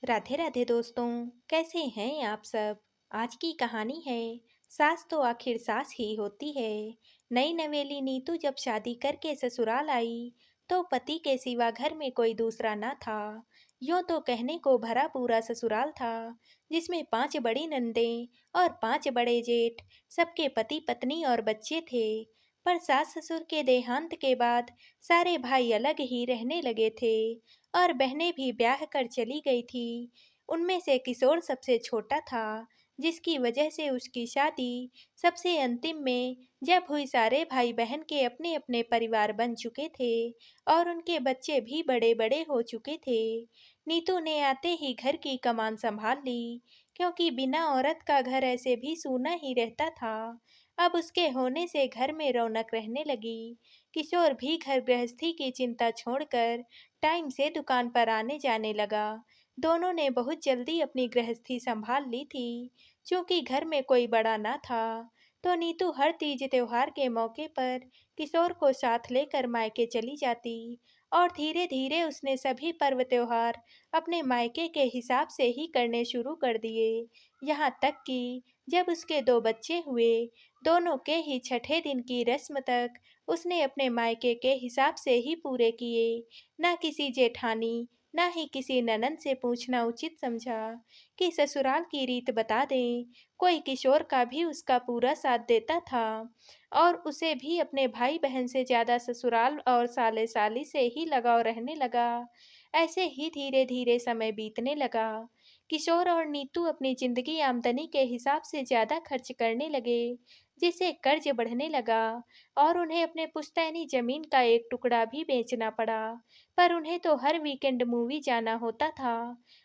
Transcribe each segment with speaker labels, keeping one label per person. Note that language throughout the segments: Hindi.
Speaker 1: राधे राधे दोस्तों। कैसे हैं आप सब। आज की कहानी है सास तो आखिर सास ही होती है। नई नवेली नीतू जब शादी करके ससुराल आई तो पति के सिवा घर में कोई दूसरा न था। यूं तो कहने को भरा पूरा ससुराल था, जिसमें 5 बड़ी नंदें और 5 बड़े जेठ, सबके पति पत्नी और बच्चे थे। पर सास ससुर के देहांत के बाद सारे भाई अलग ही रहने लगे थे और बहनें भी ब्याह कर चली गई थी। उनमें से किशोर सबसे छोटा था, जिसकी वजह से उसकी शादी सबसे अंतिम में जब हुई, सारे भाई बहन के अपने अपने परिवार बन चुके थे और उनके बच्चे भी बड़े बड़े हो चुके थे। नीतू ने आते ही घर की कमान संभाल ली, क्योंकि बिना औरत का घर ऐसे भी सूना ही रहता था। अब उसके होने से घर में रौनक रहने लगी। किशोर भी घर गृहस्थी की चिंता छोड़कर टाइम से दुकान पर आने जाने लगा। दोनों ने बहुत जल्दी अपनी गृहस्थी संभाल ली थी। चूंकि घर में कोई बड़ा न था, तो नीतू हर तीज त्योहार के मौके पर किशोर को साथ लेकर मायके चली जाती और धीरे धीरे उसने सभी पर्व त्योहार अपने मायके के हिसाब से ही करने शुरू कर दिए। यहाँ तक कि जब उसके 2 बच्चे हुए, दोनों के ही छठे दिन की रस्म तक उसने अपने मायके के हिसाब से ही पूरे किए। ना किसी जेठानी, ना ही किसी ननंद से पूछना उचित समझा कि ससुराल की रीत बता दें। कोई किशोर का भी उसका पूरा साथ देता था और उसे भी अपने भाई बहन से ज्यादा ससुराल और साले साली से ही लगाव रहने लगा। ऐसे ही धीरे धीरे समय बीतने लगा। किशोर और नीतू अपनी जिंदगी आमदनी के हिसाब से ज्यादा खर्च करने लगे, जिससे कर्ज बढ़ने लगा और उन्हें अपने पुश्तैनी जमीन का एक टुकड़ा भी बेचना पड़ा। पर उन्हें तो हर वीकेंड मूवी जाना होता था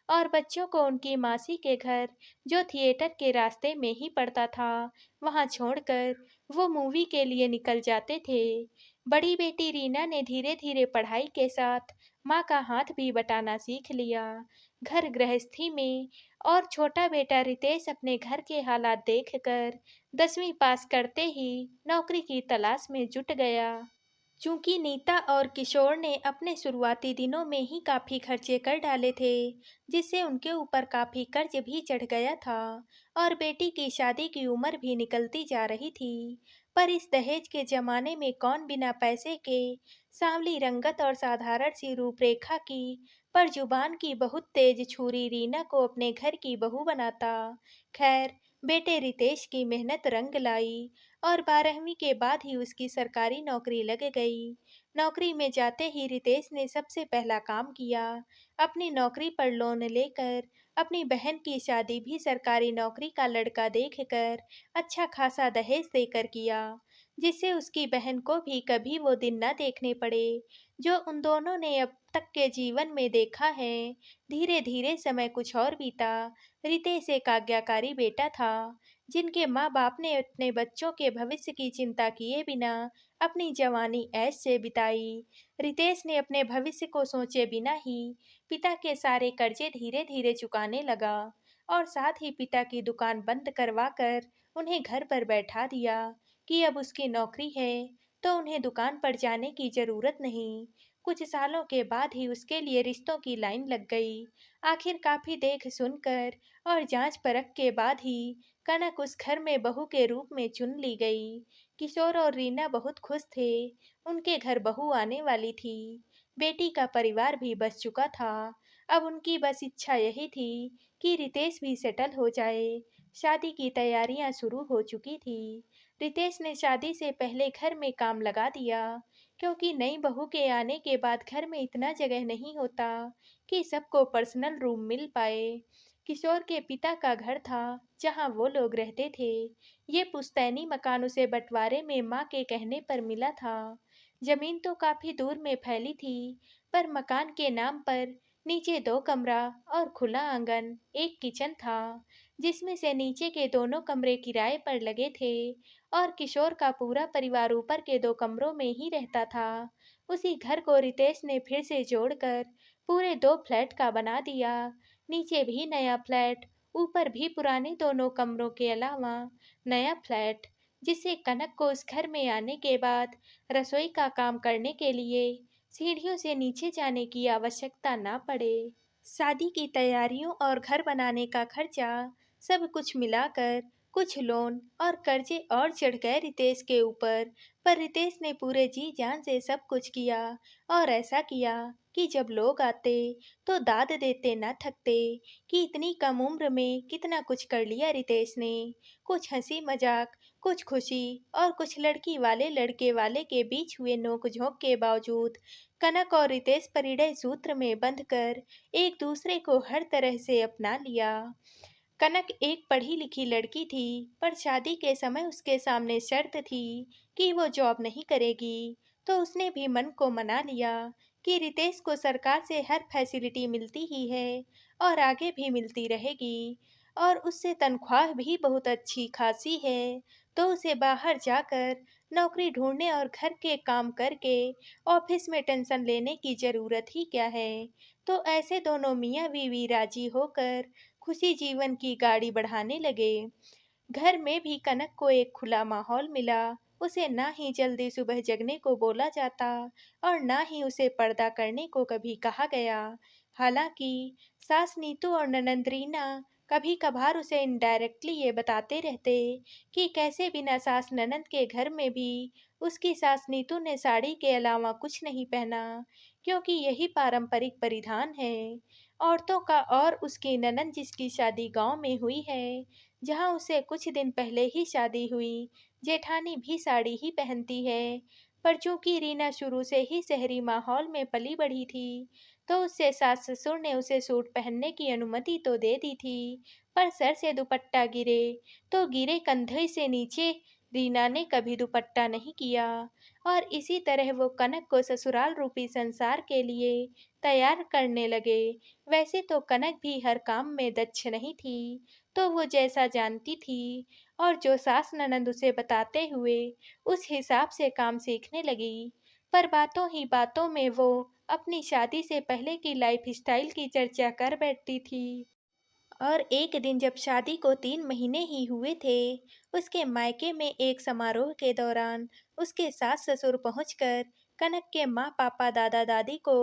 Speaker 1: और बच्चों को उनकी मासी के घर, जो थिएटर के रास्ते में ही पड़ता था, वहां छोड़कर वो मूवी के लिए निकल जाते थे। बड़ी बेटी रीना ने धीरे धीरे पढ़ाई के साथ माँ का हाथ भी बटाना सीख लिया घर गृहस्थी में। और छोटा बेटा रितेश अपने घर के हालात देखकर 10वीं पास करते ही नौकरी की तलाश में जुट गया। चूंकि नीता और किशोर ने अपने शुरुआती दिनों में ही काफी खर्चे कर डाले थे, जिससे उनके ऊपर काफी कर्ज भी चढ़ गया था और बेटी की शादी की उम्र भी निकलती जा रही थी। पर इस दहेज के जमाने में कौन बिना पैसे के सांवली रंगत और साधारण सी रूपरेखा की पर जुबान की बहुत तेज छुरी रीना को अपने घर की बहू बनाता। खैर, बेटे रितेश की मेहनत रंग लाई और 12वीं के बाद ही उसकी सरकारी नौकरी लग गई। नौकरी में जाते ही रितेश ने सबसे पहला काम किया, अपनी नौकरी पर लोन लेकर अपनी बहन की शादी भी सरकारी नौकरी का लड़का देखकर अच्छा खासा दहेज देकर किया, जिससे उसकी बहन को भी कभी वो दिन न देखने पड़े जो उन दोनों ने अब तक के जीवन में देखा है। धीरे धीरे समय कुछ और बीता। रितेश एक आज्ञाकारी बेटा था, जिनके माँ बाप ने अपने बच्चों के भविष्य की चिंता किए बिना अपनी जवानी ऐश से बिताई। रितेश ने अपने भविष्य को सोचे बिना ही पिता के सारे कर्जे धीरे धीरे चुकाने लगा और साथ ही पिता की दुकान बंद करवा कर उन्हें घर पर बैठा दिया कि अब उसकी नौकरी है तो उन्हें दुकान पर जाने की जरूरत नहीं। कुछ सालों के बाद ही उसके लिए रिश्तों की लाइन लग गई। आखिर काफी देख सुनकर और जांच परख के बाद ही कनक उस घर में बहू के रूप में चुन ली गई। किशोर और रीना बहुत खुश थे, उनके घर बहू आने वाली थी। बेटी का परिवार भी बस चुका था। अब उनकी बस इच्छा यही थी कि रितेश भी सेटल हो जाए। शादी की तैयारियां शुरू हो चुकी थी। रितेश ने शादी से पहले घर में काम लगा दिया, क्योंकि नई बहू के आने के बाद घर में इतना जगह नहीं होता कि सबको पर्सनल रूम मिल पाए। किशोर के पिता का घर था, जहां वो लोग रहते थे। ये पुश्तैनी मकान उसे बंटवारे में माँ के कहने पर मिला था। जमीन तो काफी दूर में फैली थी, पर मकान के नाम पर नीचे 2 कमरा और खुला आंगन, एक किचन था, जिसमें से नीचे के दोनों कमरे किराए पर लगे थे और किशोर का पूरा परिवार ऊपर के 2 कमरों में ही रहता था। उसी घर को रितेश ने फिर से जोड़कर पूरे 2 फ्लैट का बना दिया। नीचे भी नया फ्लैट, ऊपर भी पुराने दोनों कमरों के अलावा नया फ्लैट, जिससे कनक को उस घर में आने के बाद रसोई का काम करने के लिए सीढ़ियों से नीचे जाने की आवश्यकता ना पड़े। शादी की तैयारियों और घर बनाने का खर्चा सब कुछ मिलाकर कुछ लोन और कर्जे और चढ़ गए रितेश के ऊपर। पर रितेश ने पूरे जी जान से सब कुछ किया और ऐसा किया कि जब लोग आते तो दाद देते न थकते कि इतनी कम उम्र में कितना कुछ कर लिया रितेश ने। कुछ हंसी मजाक, कुछ खुशी और कुछ लड़की वाले लड़के वाले के बीच हुए नोक झोंक के बावजूद कनक और रितेश परिणय सूत्र में बंधकर एक दूसरे को हर तरह से अपना लिया। कनक एक पढ़ी लिखी लड़की थी, पर शादी के समय उसके सामने शर्त थी कि वो जॉब नहीं करेगी। तो उसने भी मन को मना लिया कि रितेश को सरकार से हर फैसिलिटी मिलती ही है और आगे भी मिलती रहेगी और उससे तनख्वाह भी बहुत अच्छी खासी है। तो उसे बाहर जाकर नौकरी ढूंढने और घर के काम करके ऑफिस में टेंशन लेने की जरूरत ही क्या है। तो ऐसे दोनों मियाँ बीवी राजी होकर खुशी जीवन की गाड़ी बढ़ाने लगे। घर में भी कनक को एक खुला माहौल मिला। उसे ना ही जल्दी सुबह जगने को बोला जाता और ना ही उसे पर्दा करने को कभी कहा गया। हालांकि सास नीतू और ननंद रीना कभी कभार उसे इनडायरेक्टली ये बताते रहते कि कैसे बिना सास ननंद के घर में भी उसकी सास नीतू ने साड़ी के अलावा कुछ नहीं पहना, क्योंकि यही पारंपरिक परिधान है औरतों का। और उसकी ननंद जिसकी शादी गांव में हुई है, जहां उसे कुछ दिन पहले ही शादी हुई, जेठानी भी साड़ी ही पहनती है। पर चूंकि रीना शुरू से ही शहरी माहौल में पली बढ़ी थी, तो उससे सास ससुर ने उसे सूट पहनने की अनुमति तो दे दी थी, पर सर से दुपट्टा गिरे तो गिरे कंधे से नीचे रीना ने कभी दुपट्टा नहीं किया। और इसी तरह वो कनक को ससुराल रूपी संसार के लिए तैयार करने लगे। वैसे तो कनक भी हर काम में दक्ष नहीं थी, तो वो जैसा जानती थी और जो सास ननद उसे बताते हुए उस हिसाब से काम सीखने लगी। पर बातों ही बातों में वो अपनी शादी से पहले की लाइफ स्टाइल की चर्चा कर बैठती थी। और एक दिन जब शादी को 3 महीने ही हुए थे, उसके मायके में एक समारोह के दौरान उसके सास ससुर पहुंचकर कनक के माँ पापा दादा दादी को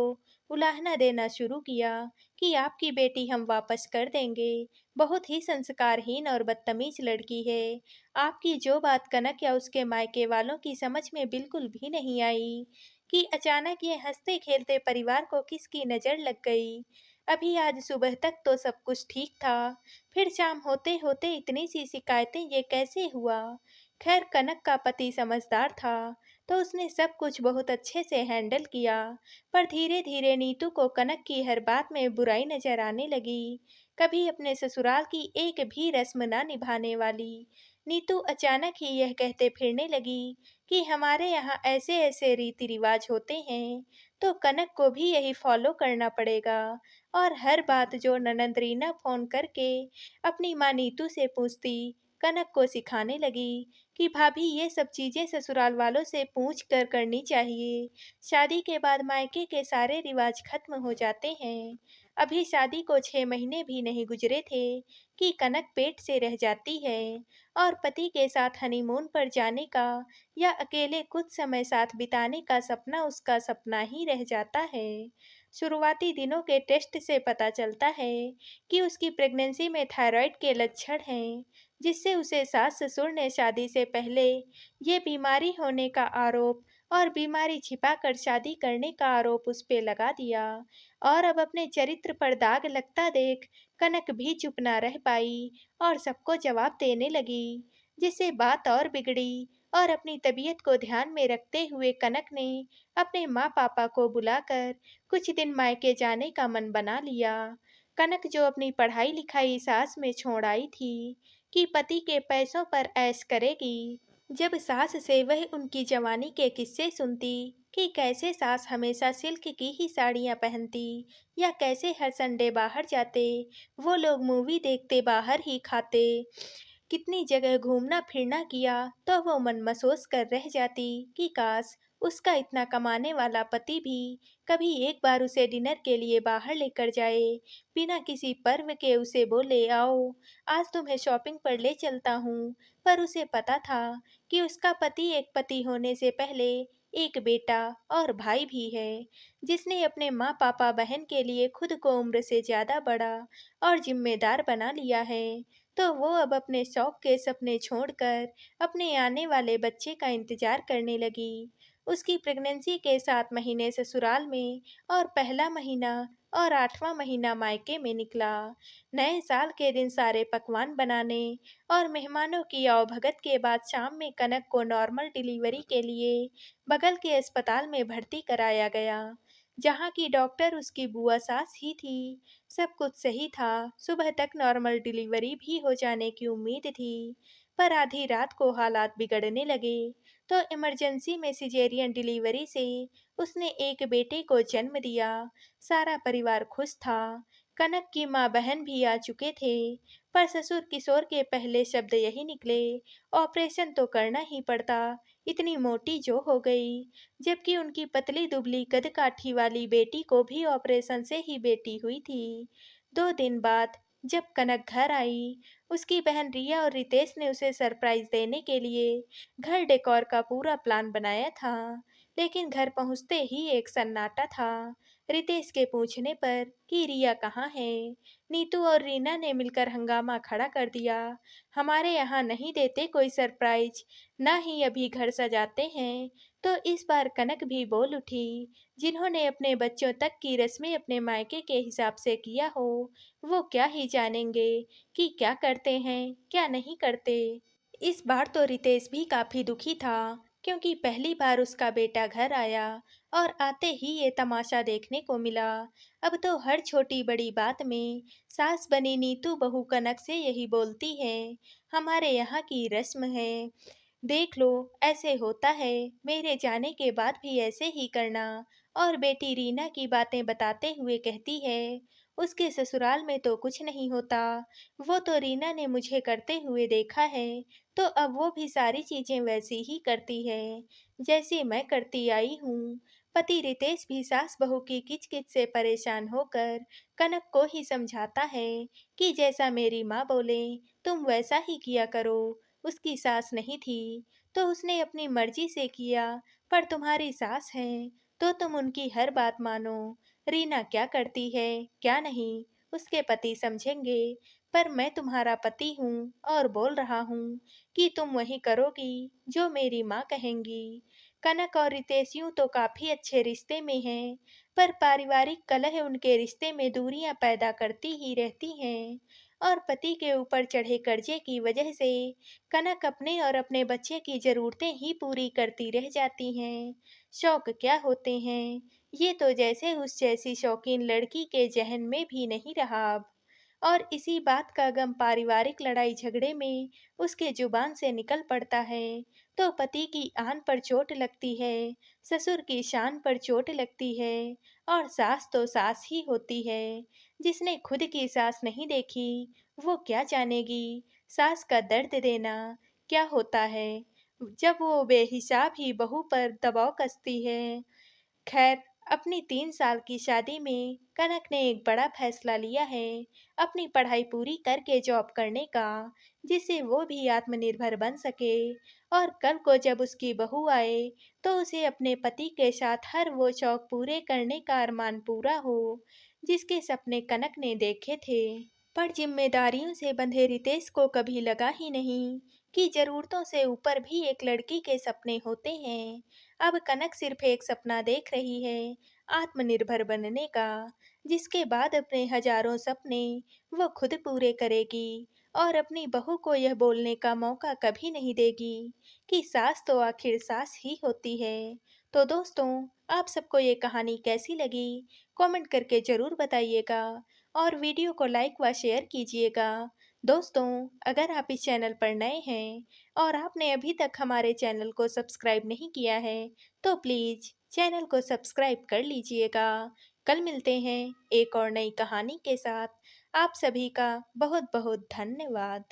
Speaker 1: उलाहना देना शुरू किया कि आपकी बेटी हम वापस कर देंगे। बहुत ही संस्कारहीन और बदतमीज लड़की है। आपकी जो बात कनक या उसके मायके वालों की समझ में बिल्कुल भी नहीं आई कि अचानक ये हंसते खेलते परिवार को किसकी नजर लग गई। अभी आज सुबह तक तो सब कुछ ठीक था, फिर शाम होते होते इतनी सी शिकायतें, ये कैसे हुआ। खैर कनक का पति समझदार था, तो उसने सब कुछ बहुत अच्छे से हैंडल किया। पर धीरे धीरे नीतू को कनक की हर बात में बुराई नजर आने लगी। कभी अपने ससुराल की एक भी रस्म ना निभाने वाली नीतू अचानक ही यह कहते फिरने लगी कि हमारे यहाँ ऐसे ऐसे रीति रिवाज होते हैं, तो कनक को भी यही फॉलो करना पड़ेगा। और हर बात जो ननंद रीना फोन करके अपनी माँ नीतू से पूछती, कनक को सिखाने लगी कि भाभी ये सब चीजें ससुराल वालों से पूछ कर करनी चाहिए। शादी के बाद मायके के सारे रिवाज खत्म हो जाते हैं। अभी शादी को 6 महीने भी नहीं गुजरे थे कि कनक पेट से रह जाती है और पति के साथ हनीमून पर जाने का या अकेले कुछ समय साथ बिताने का सपना उसका सपना ही रह जाता है। शुरुआती दिनों के टेस्ट से पता चलता है कि उसकी प्रेगनेंसी में थायराइड के लक्षण हैं, जिससे उसे सास ससुर ने शादी से पहले ये बीमारी होने का आरोप और बीमारी छिपाकर शादी करने का आरोप उस पे लगा दिया। और अब अपने चरित्र पर दाग लगता देख कनक भी चुप ना रह पाई और सबको जवाब देने लगी, जिससे बात और बिगड़ी। और अपनी तबीयत को ध्यान में रखते हुए कनक ने अपने माँ पापा को बुलाकर कुछ दिन मायके जाने का मन बना लिया। कनक जो अपनी पढ़ाई लिखाई सास में छोड़ आई थी कि पति के पैसों पर ऐश करेगी, जब सास से वह उनकी जवानी के किस्से सुनती कि कैसे सास हमेशा सिल्क की ही साड़ियाँ पहनती या कैसे हर संडे बाहर जाते, वो लोग मूवी देखते बाहर ही खाते, कितनी जगह घूमना फिरना किया, तो वो मन महसूस कर रह जाती कि काश उसका इतना कमाने वाला पति भी कभी एक बार उसे डिनर के लिए बाहर लेकर जाए, बिना किसी पर्व के उसे बोले आओ आज तुम्हें शॉपिंग पर ले चलता हूँ। पर उसे पता था कि उसका पति एक पति होने से पहले एक बेटा और भाई भी है, जिसने अपने माँ पापा बहन के लिए खुद को उम्र से ज्यादा बड़ा और जिम्मेदार बना लिया है। तो वो अब अपने शौक के सपने छोड़कर अपने आने वाले बच्चे का इंतजार करने लगी। उसकी प्रेगनेंसी के 7 महीने ससुराल में और पहला महीना और 8वां महीना मायके में निकला। नए साल के दिन सारे पकवान बनाने और मेहमानों की आवभगत के बाद शाम में कनक को नॉर्मल डिलीवरी के लिए बगल के अस्पताल में भर्ती कराया गया, जहाँ की डॉक्टर उसकी बुआ सास ही थी। सब कुछ सही था, सुबह तक नॉर्मल डिलीवरी भी हो जाने की उम्मीद थी, पर आधी रात को हालात बिगड़ने लगे। तो इमरजेंसी में सिजेरियन डिलीवरी से उसने एक बेटे को जन्म दिया। सारा परिवार खुश था। कनक की माँ बहन भी आ चुके थे, पर ससुर किशोर के पहले शब्द यही निकले, ऑपरेशन तो करना ही पड़ता, इतनी मोटी जो हो गई। जबकि उनकी पतली दुबली कद-काठी वाली बेटी को भी ऑपरेशन से ही बेटी हुई थी। 2 दिन बाद जब कनक घर आई, उसकी बहन रिया और रितेश ने उसे सरप्राइज देने के लिए घर डेकोर का पूरा प्लान बनाया था। लेकिन घर पहुंचते ही एक सन्नाटा था। रितेश के पूछने पर कि रिया कहाँ है, नीतू और रीना ने मिलकर हंगामा खड़ा कर दिया। हमारे यहाँ नहीं देते कोई सरप्राइज, ना ही अभी घर सजाते हैं। तो इस बार कनक भी बोल उठी, जिन्होंने अपने बच्चों तक की रस्में अपने मायके के हिसाब से किया हो, वो क्या ही जानेंगे कि क्या करते हैं, क्या नहीं करते। इस बार तो रितेश भी काफी दुखी था, क्योंकि पहली बार उसका बेटा घर आया और आते ही ये तमाशा देखने को मिला। अब तो हर छोटी बड़ी बात में सास बनी नीतू बहू कनक से यही बोलती है, हमारे यहाँ की रस्म है, देख लो ऐसे होता है, मेरे जाने के बाद भी ऐसे ही करना। और बेटी रीना की बातें बताते हुए कहती है, उसके ससुराल में तो कुछ नहीं होता, वो तो रीना ने मुझे करते हुए देखा है, तो अब वो भी सारी चीजें वैसी ही करती है जैसी मैं करती आई हूँ। पति रितेश भी सास बहू की किचकिच से परेशान होकर कनक को ही समझाता है कि जैसा मेरी माँ बोले तुम वैसा ही किया करो। उसकी सास नहीं थी तो उसने अपनी मर्जी से किया, पर तुम्हारी सास है तो तुम उनकी हर बात मानो। रीना क्या करती है क्या नहीं उसके पति समझेंगे, पर मैं तुम्हारा पति हूँ और बोल रहा हूँ कि तुम वही करोगी जो मेरी माँ कहेंगी। कनक और रितेश यूं तो काफी अच्छे रिश्ते में हैं, पर पारिवारिक कलह उनके रिश्ते में दूरियां पैदा करती ही रहती हैं। और पति के ऊपर चढ़े कर्जे की वजह से कनक अपने और अपने बच्चे की जरूरतें ही पूरी करती रह जाती हैं। शौक क्या होते हैं, ये तो जैसे उस जैसी शौकीन लड़की के जहन में भी नहीं रहा अब। और इसी बात का गम पारिवारिक लड़ाई झगड़े में उसके जुबान से निकल पड़ता है, तो पति की आन पर चोट लगती है, ससुर की शान पर चोट लगती है, और सास तो सास ही होती है। जिसने खुद की सास नहीं देखी वो क्या जानेगी सास का दर्द देना क्या होता है, जब वो बेहिसाब ही बहू पर दबाव कसती है। खैर, अपनी 3 साल की शादी में कनक ने एक बड़ा फैसला लिया है, अपनी पढ़ाई पूरी करके जॉब करने का, जिससे वो भी आत्मनिर्भर बन सके। और कल को जब उसकी बहू आए तो उसे अपने पति के साथ हर वो शौक पूरे करने का अरमान पूरा हो जिसके सपने कनक ने देखे थे। पर जिम्मेदारियों से बंधे रितेश को कभी लगा ही नहीं कि जरूरतों से ऊपर भी एक लड़की के सपने होते हैं। अब कनक सिर्फ एक सपना देख रही है, आत्मनिर्भर बनने का, जिसके बाद अपने हजारों सपने वो खुद पूरे करेगी और अपनी बहू को यह बोलने का मौका कभी नहीं देगी कि सास तो आखिर सास ही होती है। तो दोस्तों, आप सबको ये कहानी कैसी लगी, कमेंट करके जरूर बताइएगा और वीडियो को लाइक व शेयर कीजिएगा। दोस्तों, अगर आप इस चैनल पर नए हैं और आपने अभी तक हमारे चैनल को सब्सक्राइब नहीं किया है, तो प्लीज़ चैनल को सब्सक्राइब कर लीजिएगा। कल मिलते हैं एक और नई कहानी के साथ। आप सभी का बहुत बहुत धन्यवाद।